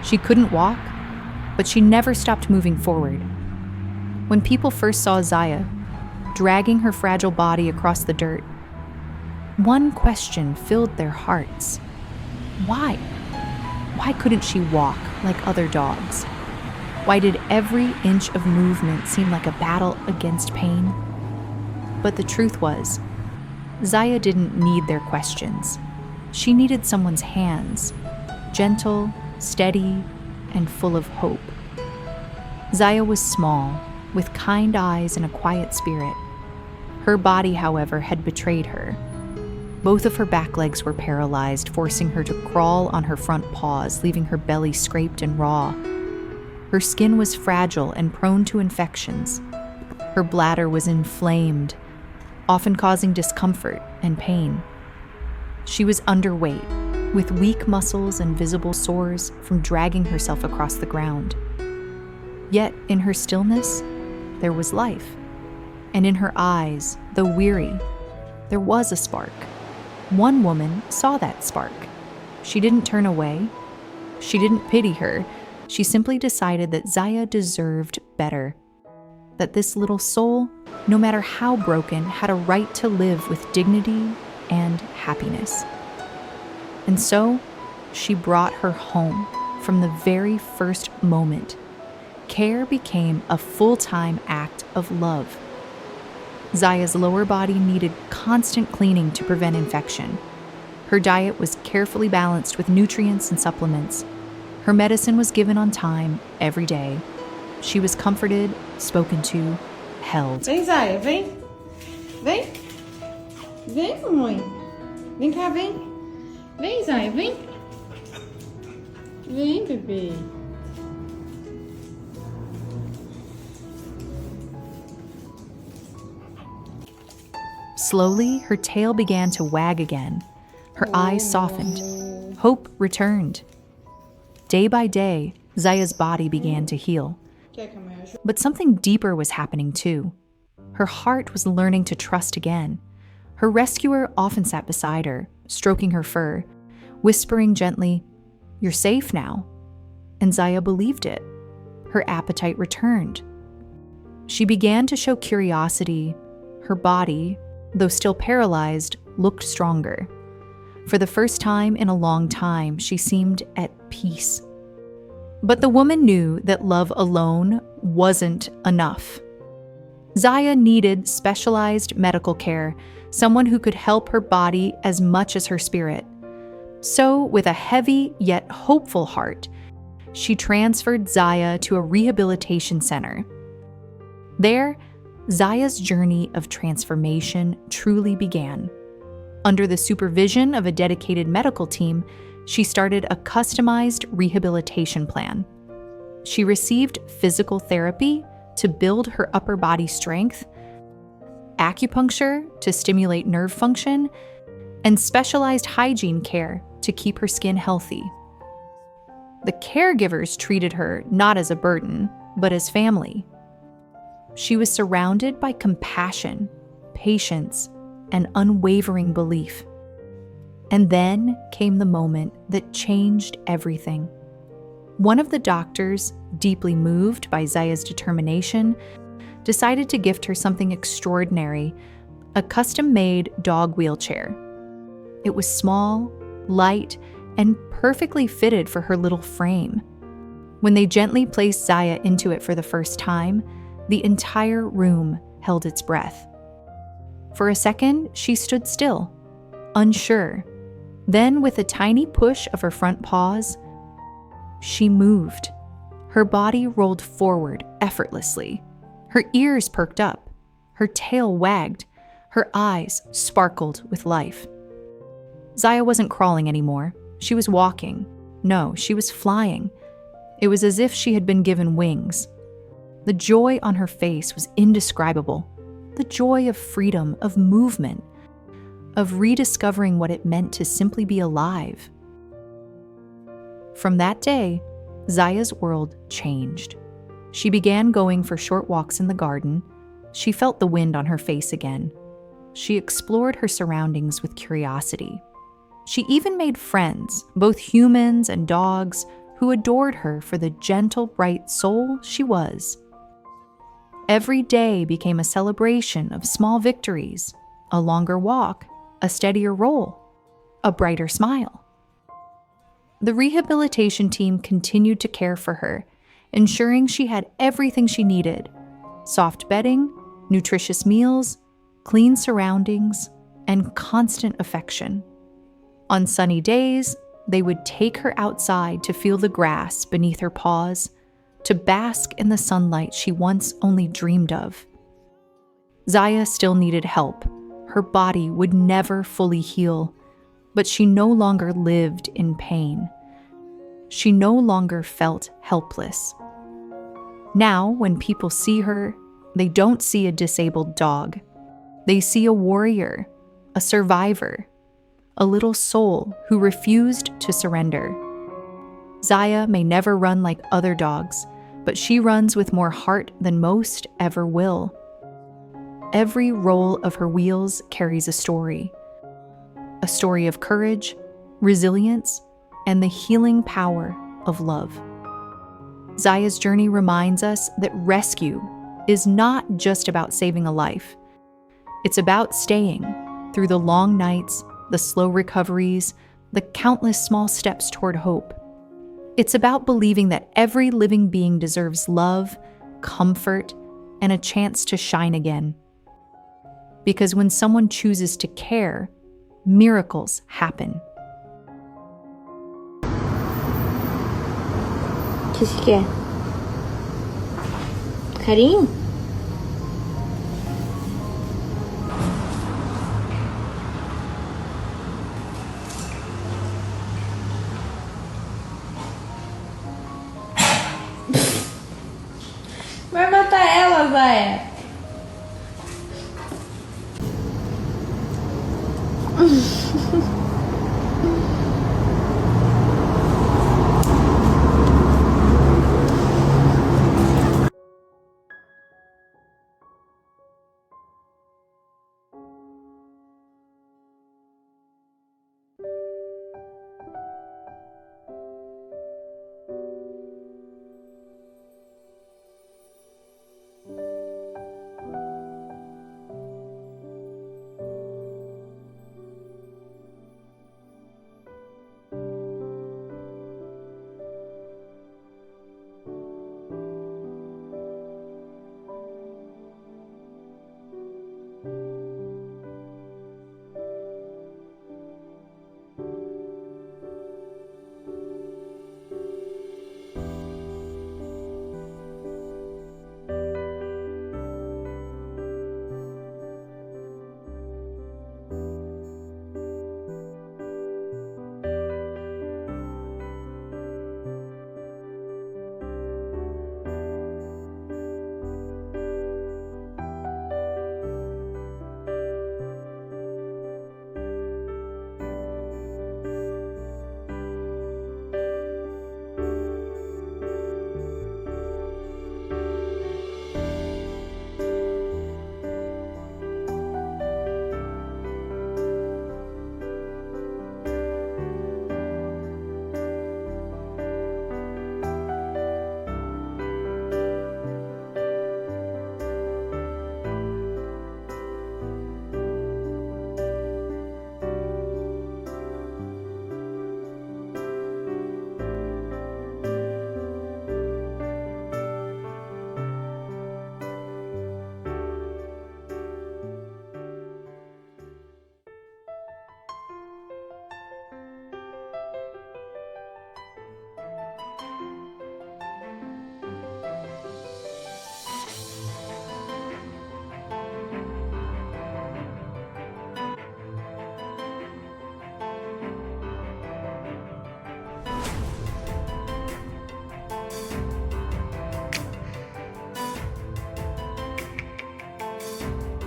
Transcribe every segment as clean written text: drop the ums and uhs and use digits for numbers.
She couldn't walk, but she never stopped moving forward. When people first saw Zaya, dragging her fragile body across the dirt, one question filled their hearts. Why? Why couldn't she walk like other dogs? Why did every inch of movement seem like a battle against pain? But the truth was, Zaya didn't need their questions. She needed someone's hands, gentle, steady, and full of hope. Zaya was small, with kind eyes and a quiet spirit. Her body, however, had betrayed her. Both of her back legs were paralyzed, forcing her to crawl on her front paws, leaving her belly scraped and raw. Her skin was fragile and prone to infections. Her bladder was inflamed, often causing discomfort and pain. She was underweight, with weak muscles and visible sores from dragging herself across the ground. Yet, in her stillness, there was life. And in her eyes, though weary, there was a spark. One woman saw that spark. She didn't turn away. She didn't pity her. She simply decided that Zaya deserved better. That this little soul, no matter how broken, had a right to live with dignity and happiness. And so, she brought her home from the very first moment. Care became a full-time act of love. Zaya's lower body needed constant cleaning to prevent infection. Her diet was carefully balanced with nutrients and supplements. Her medicine was given on time every day. She was comforted, spoken to, held. Vem, Zaya, vem. Vem. Vem, mamãe. Vem cá, vem. Vem, Zaya, vem. Vem, bebê. Slowly, her tail began to wag again. Her eyes softened. Hope returned. Day by day, Zaya's body began to heal. But something deeper was happening too. Her heart was learning to trust again. Her rescuer often sat beside her, stroking her fur, whispering gently, "You're safe now." And Zaya believed it. Her appetite returned. She began to show curiosity. Her body, though still paralyzed, looked stronger. For the first time in a long time, she seemed at peace. But the woman knew that love alone wasn't enough. Zaya needed specialized medical care, someone who could help her body as much as her spirit. So, with a heavy yet hopeful heart, she transferred Zaya to a rehabilitation center. There, Zaya's journey of transformation truly began. Under the supervision of a dedicated medical team, she started a customized rehabilitation plan. She received physical therapy to build her upper body strength, acupuncture to stimulate nerve function, and specialized hygiene care to keep her skin healthy. The caregivers treated her not as a burden, but as family. She was surrounded by compassion, patience, and unwavering belief. And then came the moment that changed everything. One of the doctors, deeply moved by Zaya's determination, decided to gift her something extraordinary, a custom-made dog wheelchair. It was small, light, and perfectly fitted for her little frame. When they gently placed Zaya into it for the first time, the entire room held its breath. For a second, she stood still, unsure. Then, with a tiny push of her front paws, she moved. Her body rolled forward effortlessly. Her ears perked up. Her tail wagged. Her eyes sparkled with life. Zaya wasn't crawling anymore. She was walking. No, she was flying. It was as if she had been given wings. The joy on her face was indescribable. The joy of freedom, of movement, of rediscovering what it meant to simply be alive. From that day, Zaya's world changed. She began going for short walks in the garden. She felt the wind on her face again. She explored her surroundings with curiosity. She even made friends, both humans and dogs, who adored her for the gentle, bright soul she was. Every day became a celebration of small victories, a longer walk, a steadier roll, a brighter smile. The rehabilitation team continued to care for her, ensuring she had everything she needed: soft bedding, nutritious meals, clean surroundings, and constant affection. On sunny days, they would take her outside to feel the grass beneath her paws, to bask in the sunlight she once only dreamed of. Zaya still needed help. Her body would never fully heal, but she no longer lived in pain. She no longer felt helpless. Now, when people see her, they don't see a disabled dog. They see a warrior, a survivor, a little soul who refused to surrender. Zaya may never run like other dogs, but she runs with more heart than most ever will. Every roll of her wheels carries a story of courage, resilience, and the healing power of love. Zaya's journey reminds us that rescue is not just about saving a life. It's about staying through the long nights, the slow recoveries, the countless small steps toward hope. It's about believing that every living being deserves love, comfort, and a chance to shine again. Because when someone chooses to care, miracles happen. O que você quer? Carinho? Vai matar ela, Zaya.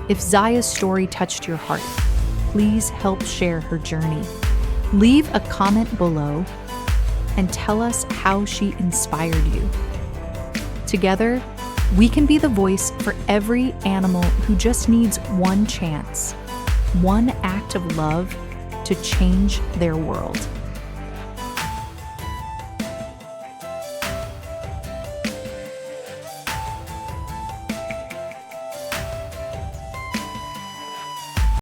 If Zaya's story touched your heart, please help share her journey. Leave a comment below and tell us how she inspired you. Together, we can be the voice for every animal who just needs one chance, one act of love to change their world.